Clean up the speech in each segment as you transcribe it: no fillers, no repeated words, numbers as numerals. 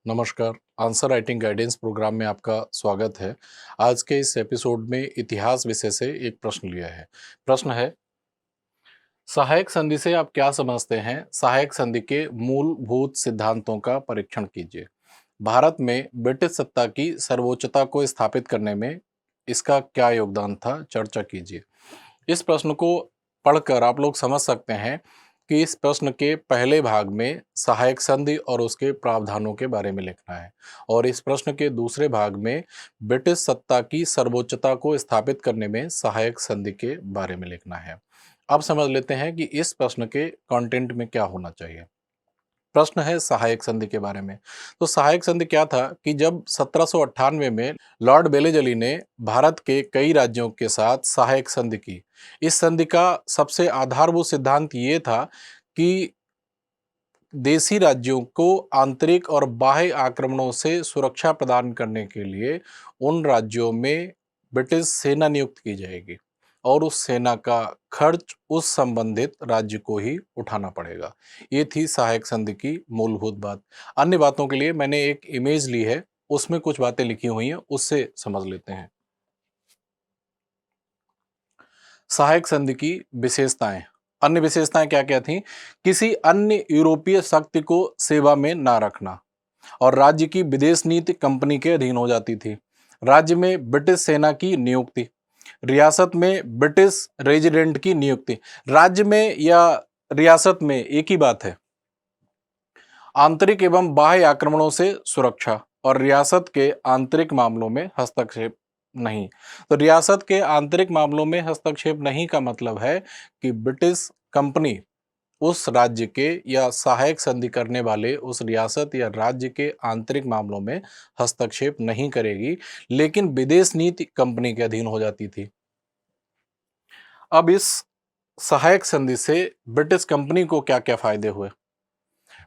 नमस्कार। Answer writing guidance programme में आपका स्वागत है। आज के इस एपिसोड में इतिहास विषय से एक प्रश्न लिया है। प्रश्न है, सहायक संधि से आप क्या समझते हैं? सहायक संधि के मूलभूत सिद्धांतों का परीक्षण कीजिए। भारत में ब्रिटिश सत्ता की सर्वोच्चता को स्थापित करने में इसका क्या योगदान था? चर्चा कीजिए। इस प्रश्न को पढ़कर आप लोग समझ सकते हैं कि इस प्रश्न के पहले भाग में सहायक संधि और उसके प्रावधानों के बारे में लिखना है और इस प्रश्न के दूसरे भाग में ब्रिटिश सत्ता की सर्वोच्चता को स्थापित करने में सहायक संधि के बारे में लिखना है। अब समझ लेते हैं कि इस प्रश्न के कंटेंट में क्या होना चाहिए। प्रश्न है सहायक संधि के बारे में। तो सहायक संधि क्या था कि जब 1798 में लॉर्ड बेलेजली ने भारत के कई राज्यों के साथ सहायक संधि की। इस संधि का सबसे आधारभूत सिद्धांत ये था कि देशी राज्यों को आंतरिक और बाह्य आक्रमणों से सुरक्षा प्रदान करने के लिए उन राज्यों में ब्रिटिश सेना नियुक्त की जाएगी और उस सेना का खर्च उस संबंधित राज्य को ही उठाना पड़ेगा। ये थी सहायक संधि की मूलभूत बात। अन्य बातों के लिए मैंने एक इमेज ली है, उसमें कुछ बातें लिखी हुई हैं, उससे समझ लेते हैं। सहायक संधि की विशेषताएं। अन्य विशेषताएं क्या क्या थी? किसी अन्य यूरोपीय शक्ति को सेवा में ना रखना और राज्य की विदेश नीति कंपनी के अधीन हो जाती थी। राज्य में ब्रिटिश सेना की नियुक्ति, रियासत में ब्रिटिश रेजिडेंट की नियुक्ति। राज्य में या रियासत में एक ही बात है। आंतरिक एवं बाह्य आक्रमणों से सुरक्षा और रियासत के आंतरिक मामलों में हस्तक्षेप नहीं। तो रियासत के आंतरिक मामलों में हस्तक्षेप नहीं का मतलब है कि ब्रिटिश कंपनी उस राज्य के या सहायक संधि करने वाले उस रियासत या राज्य के आंतरिक मामलों में हस्तक्षेप नहीं करेगी, लेकिन विदेश नीति कंपनी के अधीन हो जाती थी। अब इस सहायक संधि से ब्रिटिश कंपनी को क्या क्या फायदे हुए?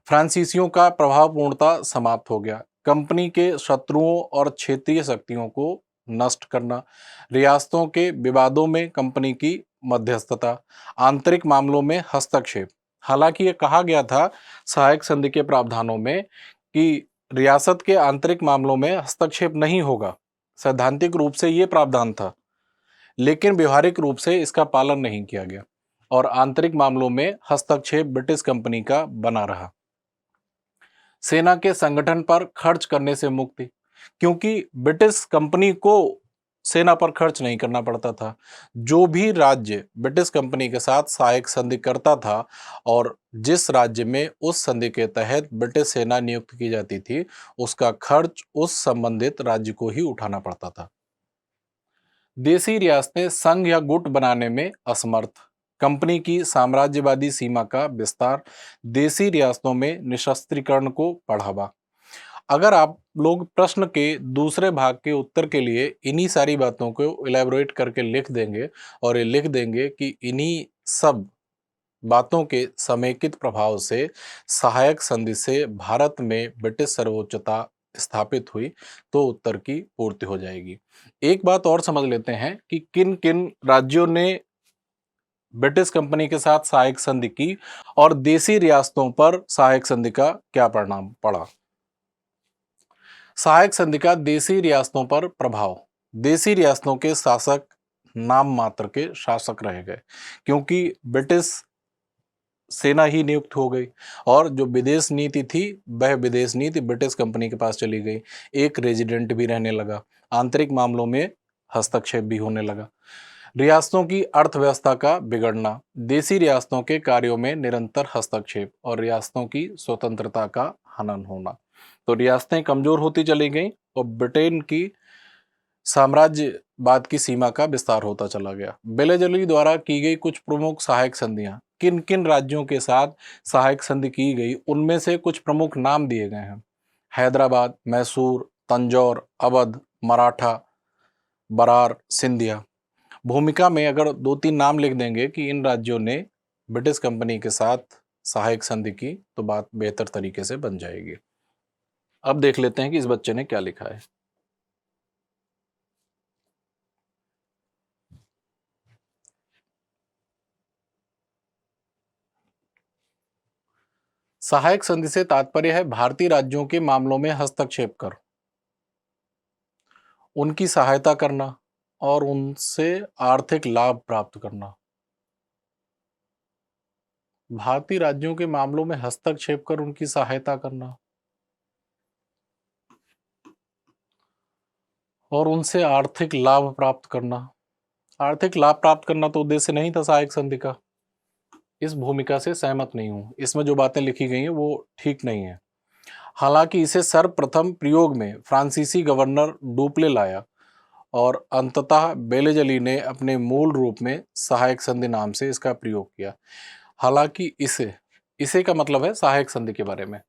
फ्रांसीसियों का प्रभाव पूर्णतः समाप्त हो गया। कंपनी के शत्रुओं और क्षेत्रीय शक्तियों को नष्ट करना, रियासतों के विवादों में कंपनी की मध्यस्थता, आंतरिक मामलों में हस्तक्षेप। हालांकि यह कहा गया था सहायक संधि के प्रावधानों में कि रियासत के आंतरिक मामलों में हस्तक्षेप नहीं होगा। सैद्धांतिक रूप से यह प्रावधान था, लेकिन व्यवहारिक रूप से इसका पालन नहीं किया गया और आंतरिक मामलों में हस्तक्षेप ब्रिटिश कंपनी का बना रहा। सेना के संगठन पर खर्च करने से मुक्ति, क्योंकि ब्रिटिश कंपनी को सेना पर खर्च नहीं करना पड़ता था। जो भी राज्य ब्रिटिश कंपनी के साथ सहायक संधि करता था और जिस राज्य में उस संधि के तहत ब्रिटिश सेना नियुक्त की जाती थी, उसका खर्च उस संबंधित राज्य को ही उठाना पड़ता था। देसी रियासतें संघ या गुट बनाने में असमर्थ, कंपनी की साम्राज्यवादी सीमा का विस्तार, देसी रियासतों में निशस्त्रीकरण को बढ़ावा। अगर आप लोग प्रश्न के दूसरे भाग के उत्तर के लिए इन्हीं सारी बातों को इलेबोरेट करके लिख देंगे और ये लिख देंगे कि इन्हीं सब बातों के समेकित प्रभाव से सहायक संधि से भारत में ब्रिटिश सर्वोच्चता स्थापित हुई, तो उत्तर की पूर्ति हो जाएगी। एक बात और समझ लेते हैं कि किन किन राज्यों ने ब्रिटिश कंपनी के साथ सहायक संधि की और देसी रियासतों पर सहायक संधि का क्या परिणाम पड़ा। सहायक संधि का देसी रियासतों पर प्रभाव। देसी रियासतों के शासक नाम मात्र के शासक रह गए, क्योंकि ब्रिटिश सेना ही नियुक्त हो गई और जो विदेश नीति थी वह विदेश नीति ब्रिटिश कंपनी के पास चली गई। एक रेजिडेंट भी रहने लगा, आंतरिक मामलों में हस्तक्षेप भी होने लगा। रियासतों की अर्थव्यवस्था का बिगड़ना, देसी रियासतों के कार्यों में निरंतर हस्तक्षेप और रियासतों की स्वतंत्रता का हनन होना। तो रियासतें कमजोर होती चली गईं और ब्रिटेन की साम्राज्यवाद की सीमा का विस्तार होता चला गया। बेलेजली द्वारा की गई कुछ प्रमुख सहायक संधियां, किन किन राज्यों के साथ सहायक संधि की गई, उनमें से कुछ प्रमुख नाम दिए गए हैं। हैदराबाद, मैसूर, तंजौर, अवध, मराठा, बरार, सिंधिया। भूमिका में अगर दो तीन नाम लिख देंगे कि इन राज्यों ने ब्रिटिश कंपनी के साथ सहायक संधि की, तो बात बेहतर तरीके से बन जाएगी। अब देख लेते हैं कि इस बच्चे ने क्या लिखा है। सहायक संधि से तात्पर्य है भारतीय राज्यों के मामलों में हस्तक्षेप कर उनकी सहायता करना और उनसे आर्थिक लाभ प्राप्त करना। भारतीय राज्यों के मामलों में हस्तक्षेप कर उनकी सहायता करना और उनसे आर्थिक लाभ प्राप्त करना। आर्थिक लाभ प्राप्त करना तो उद्देश्य नहीं था सहायक संधि का। इस भूमिका से सहमत नहीं हूं। इसमें जो बातें लिखी गई हैं वो ठीक नहीं है। हालांकि इसे सर्वप्रथम प्रयोग में फ्रांसीसी गवर्नर डुप्ले लाया और अंततः बेलेजली ने अपने मूल रूप में सहायक संधि नाम से इसका प्रयोग किया। हालांकि इसे इसे का मतलब है सहायक संधि के बारे में।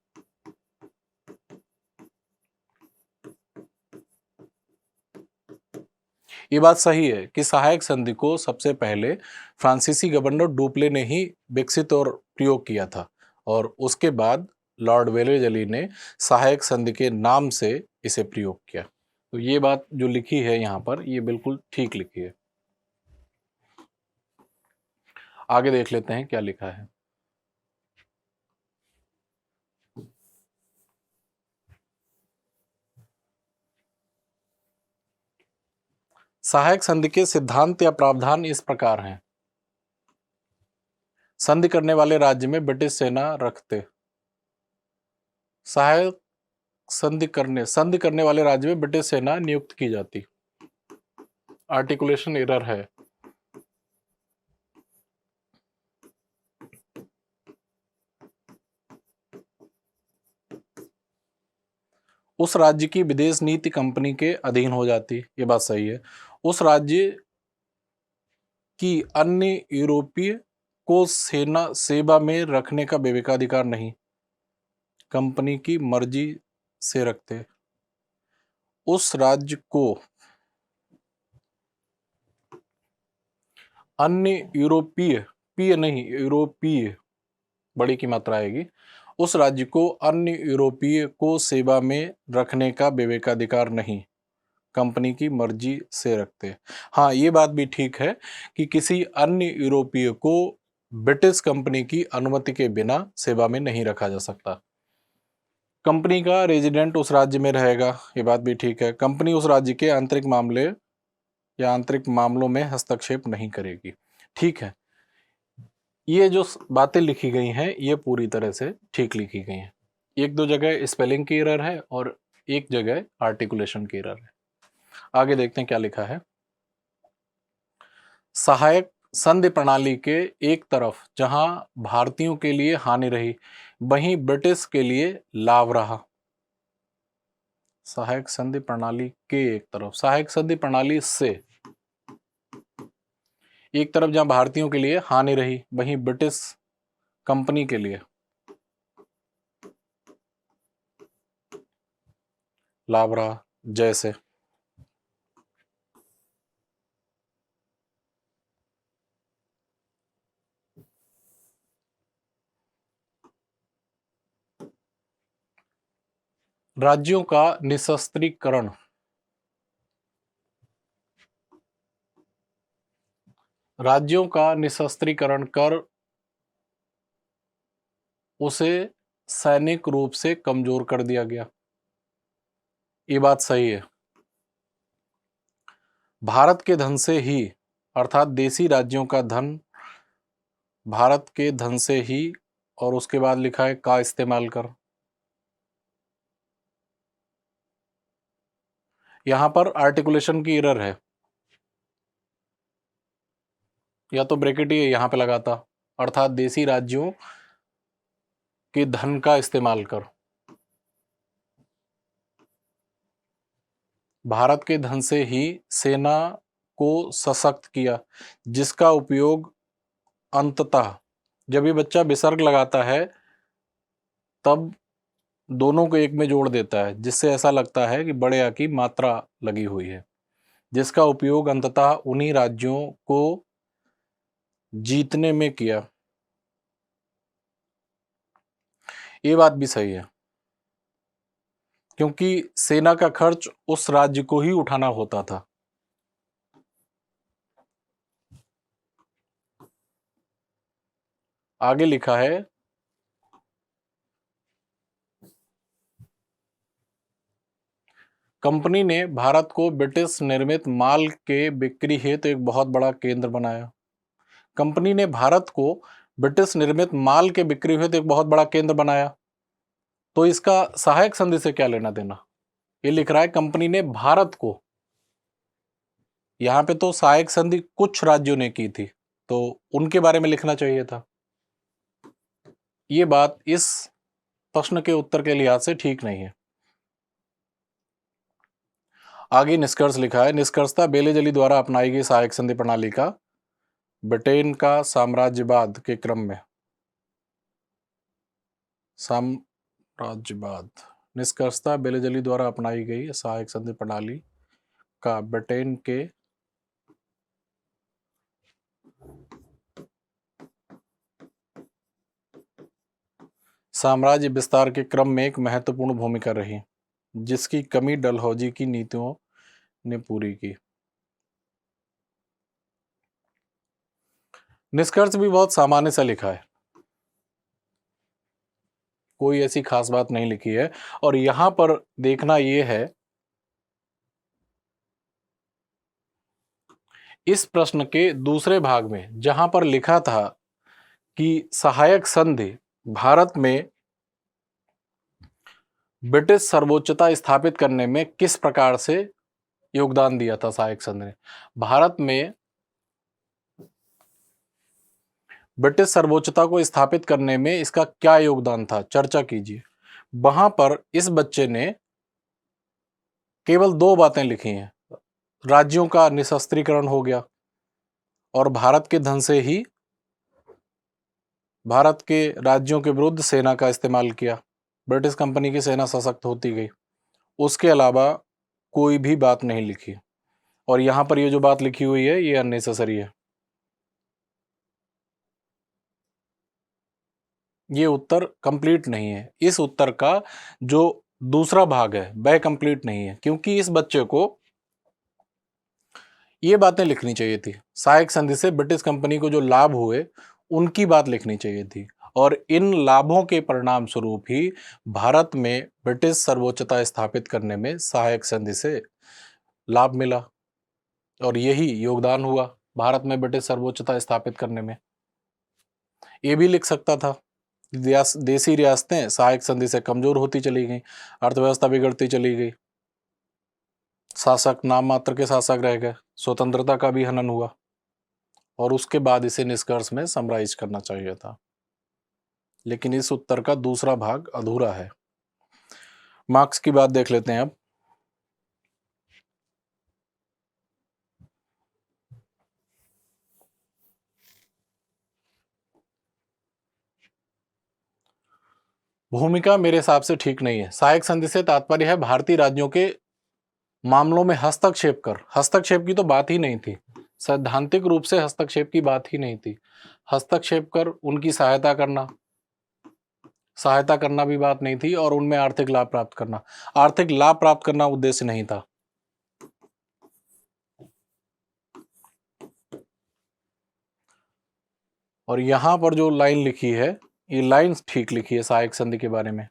ये बात सही है कि सहायक संधि को सबसे पहले फ्रांसीसी गवर्नर डुप्ले ने ही विकसित और प्रयोग किया था और उसके बाद लॉर्ड वेलेजली ने सहायक संधि के नाम से इसे प्रयोग किया। तो ये बात जो लिखी है यहाँ पर ये बिल्कुल ठीक लिखी है। आगे देख लेते हैं क्या लिखा है। सहायक संधि के सिद्धांत या प्रावधान इस प्रकार हैं। संधि करने वाले राज्य में ब्रिटिश सेना रखते। सहायक संधि करने वाले राज्य में ब्रिटिश सेना नियुक्त की जाती। आर्टिकुलेशन एरर है। उस राज्य की विदेश नीति कंपनी के अधीन हो जाती। ये बात सही है। उस राज्य की अन्य यूरोपीय को सेना सेवा में रखने का विवेकाधिकार नहीं, कंपनी की मर्जी से रखते। उस राज्य को अन्य यूरोपीय, पीय नहीं यूरोपीय बड़ी की मात्रा आएगी, उस राज्य को अन्य यूरोपीय को सेवा में रखने का विवेकाधिकार नहीं, कंपनी की मर्जी से रखते। हाँ ये बात भी ठीक है कि किसी अन्य यूरोपीय को ब्रिटिश कंपनी की अनुमति के बिना सेवा में नहीं रखा जा सकता। कंपनी का रेजिडेंट उस राज्य में रहेगा, ये बात भी ठीक है। कंपनी उस राज्य के आंतरिक मामले या आंतरिक मामलों में हस्तक्षेप नहीं करेगी। ठीक है, ये जो बातें लिखी गई हैं ये पूरी तरह से ठीक लिखी गई हैं। एक दो जगह स्पेलिंग की एरर है और एक जगह आर्टिकुलेशन की एरर है। आगे देखते हैं क्या लिखा है। सहायक संधि प्रणाली के एक तरफ जहां भारतीयों के लिए हानि रही वहीं ब्रिटिश के लिए लाभ रहा। सहायक संधि प्रणाली के एक तरफ, सहायक संधि प्रणाली से एक तरफ जहां भारतीयों के लिए हानि रही वहीं ब्रिटिश कंपनी के लिए लाभ रहा। जैसे राज्यों का निशस्त्रीकरण, राज्यों का निशस्त्रीकरण कर उसे सैनिक रूप से कमजोर कर दिया गया। ये बात सही है। भारत के धन से ही अर्थात देसी राज्यों का धन, भारत के धन से ही, और उसके बाद लिखा है का इस्तेमाल कर। यहां पर आर्टिकुलेशन की एरर है, या तो ब्रैकेट ही यहां पे लगाता, अर्थात देसी राज्यों के धन का इस्तेमाल कर। भारत के धन से ही सेना को सशक्त किया जिसका उपयोग अंततः, जब ये बच्चा विसर्ग लगाता है तब दोनों को एक में जोड़ देता है जिससे ऐसा लगता है कि बड़े आ की मात्रा लगी हुई है, जिसका उपयोग अंततः उन्हीं राज्यों को जीतने में किया। ये बात भी सही है क्योंकि सेना का खर्च उस राज्य को ही उठाना होता था। आगे लिखा है कंपनी ने भारत को ब्रिटिश निर्मित माल के बिक्री हेतु एक बहुत बड़ा केंद्र बनाया। कंपनी ने भारत को ब्रिटिश निर्मित माल के बिक्री हेतु एक बहुत बड़ा केंद्र बनाया। तो इसका सहायक संधि से क्या लेना देना? ये लिख रहा है कंपनी ने भारत को, यहां पे तो सहायक संधि कुछ राज्यों ने की थी, तो उनके बारे में लिखना चाहिए था। ये बात इस प्रश्न के उत्तर के लिहाज से ठीक नहीं है। आगे निष्कर्ष लिखा है, निष्कर्षतः बेलेजली द्वारा अपनाई गई सहायक संधि प्रणाली का ब्रिटेन का साम्राज्यवाद के क्रम में निष्कर्षतः बेलेजली द्वारा अपनाई गई सहायक संधि प्रणाली का ब्रिटेन के साम्राज्य विस्तार के क्रम में एक महत्वपूर्ण भूमिका रही, जिसकी कमी डलहौजी की नीतियों ने पूरी की। निष्कर्ष भी बहुत सामान्य सा लिखा है, कोई ऐसी खास बात नहीं लिखी है। और यहां पर देखना यह है, इस प्रश्न के दूसरे भाग में जहां पर लिखा था कि सहायक संधि भारत में ब्रिटिश सर्वोच्चता स्थापित करने में किस प्रकार से योगदान दिया था, सहायक संधि ने भारत में ब्रिटिश सर्वोच्चता को स्थापित करने में इसका क्या योगदान था, चर्चा कीजिए। वहां पर इस बच्चे ने केवल 2 बातें लिखी हैं, राज्यों का निशस्त्रीकरण हो गया और भारत के धन से ही भारत के राज्यों के विरुद्ध सेना का इस्तेमाल किया, ब्रिटिश कंपनी की सेना सशक्त होती गई। उसके अलावा कोई भी बात नहीं लिखी। और यहां पर ये जो बात लिखी हुई है ये अननेसेसरी है। ये उत्तर कंप्लीट नहीं है। इस उत्तर का जो दूसरा भाग है वह कंप्लीट नहीं है, क्योंकि इस बच्चे को ये बातें लिखनी चाहिए थी, सहायक संधि से ब्रिटिश कंपनी को जो लाभ हुए उनकी बात लिखनी चाहिए थी। और इन लाभों के परिणाम स्वरूप ही भारत में ब्रिटिश सर्वोच्चता स्थापित करने में सहायक संधि से लाभ मिला और यही योगदान हुआ भारत में ब्रिटिश सर्वोच्चता स्थापित करने में। ये भी लिख सकता था, देसी रियासतें सहायक संधि से कमजोर होती चली गई, अर्थव्यवस्था बिगड़ती चली गई, शासक नाम मात्र के शासक रह गए, स्वतंत्रता का भी हनन हुआ। और उसके बाद इसे निष्कर्ष में समराइज करना चाहिए था, लेकिन इस उत्तर का दूसरा भाग अधूरा है। मार्क्स की बात देख लेते हैं अब। भूमिका मेरे हिसाब से ठीक नहीं है। सहायक संधि से तात्पर्य है भारतीय राज्यों के मामलों में हस्तक्षेप कर। हस्तक्षेप की तो बात ही नहीं थी, सैद्धांतिक रूप से हस्तक्षेप की बात ही नहीं थी। हस्तक्षेप कर उनकी सहायता करना भी बात नहीं थी, और उनमें आर्थिक लाभ प्राप्त करना उद्देश्य नहीं था। और यहां पर जो लाइन लिखी है ये लाइन ठीक लिखी है सहायक संधि के बारे में।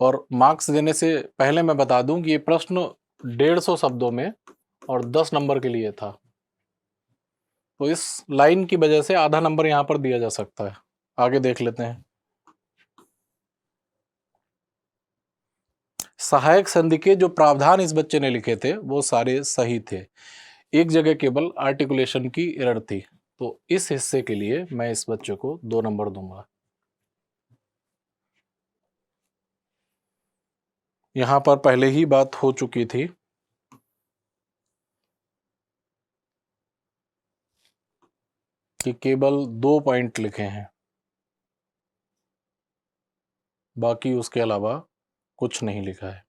और मार्क्स देने से पहले मैं बता दूं कि ये प्रश्न 150 शब्दों में और 10 नंबर के लिए था, तो इस लाइन की वजह से आधा नंबर यहां पर दिया जा सकता है। आगे देख लेते हैं। सहायक संधि के जो प्रावधान इस बच्चे ने लिखे थे वो सारे सही थे, एक जगह केवल आर्टिकुलेशन की एरर थी। तो इस हिस्से के लिए मैं इस बच्चे को 2 नंबर दूंगा। यहां पर पहले ही बात हो चुकी थी कि केवल 2 पॉइंट लिखे हैं, बाकी उसके अलावा कुछ नहीं लिखा है।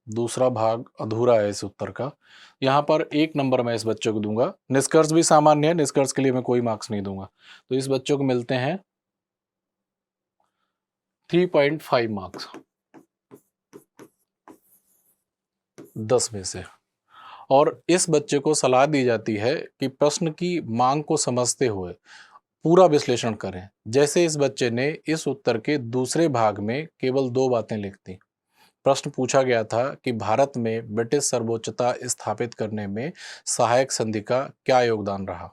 दूसरा भाग अधूरा है इस उत्तर का। यहां पर 1 नंबर मैं इस बच्चे को दूंगा। निष्कर्ष भी सामान्य है, निष्कर्ष के लिए मैं कोई मार्क्स नहीं दूंगा। तो इस बच्चे को मिलते हैं 3.5 मार्क्स 10 में से। और इस बच्चे को सलाह दी जाती है कि प्रश्न की मांग को समझते हुए पूरा विश्लेषण करें। जैसे इस बच्चे ने इस उत्तर के दूसरे भाग में केवल 2 बातें लिख दी। प्रश्न पूछा गया था कि भारत में ब्रिटिश सर्वोच्चता स्थापित करने में सहायक संधि का क्या योगदान रहा,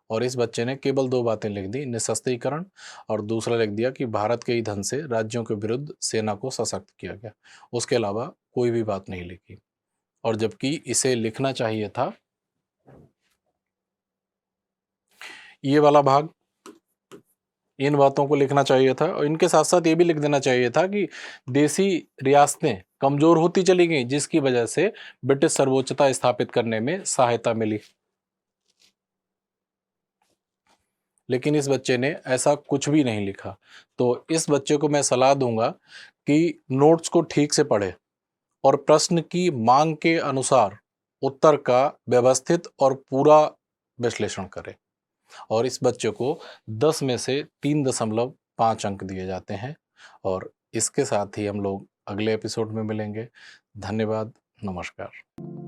और इस बच्चे ने केवल 2 बातें लिख दी, निशस्त्रीकरण, और दूसरा लिख दिया कि भारत के ही धन से राज्यों के विरुद्ध सेना को सशक्त किया गया। उसके अलावा कोई भी बात नहीं लिखी, और जबकि इसे लिखना चाहिए था ये वाला भाग, इन बातों को लिखना चाहिए था, और इनके साथ साथ ये भी लिख देना चाहिए था कि देसी रियासतें कमजोर होती चली गईं, जिसकी वजह से ब्रिटिश सर्वोच्चता स्थापित करने में सहायता मिली। लेकिन इस बच्चे ने ऐसा कुछ भी नहीं लिखा। तो इस बच्चे को मैं सलाह दूंगा कि नोट्स को ठीक से पढ़े और प्रश्न की मांग के अनुसार उत्तर का व्यवस्थित और पूरा विश्लेषण करे। और इस बच्चे को 10 में से 3.5 अंक दिए जाते हैं। और इसके साथ ही हम लोग अगले एपिसोड में मिलेंगे। धन्यवाद, नमस्कार।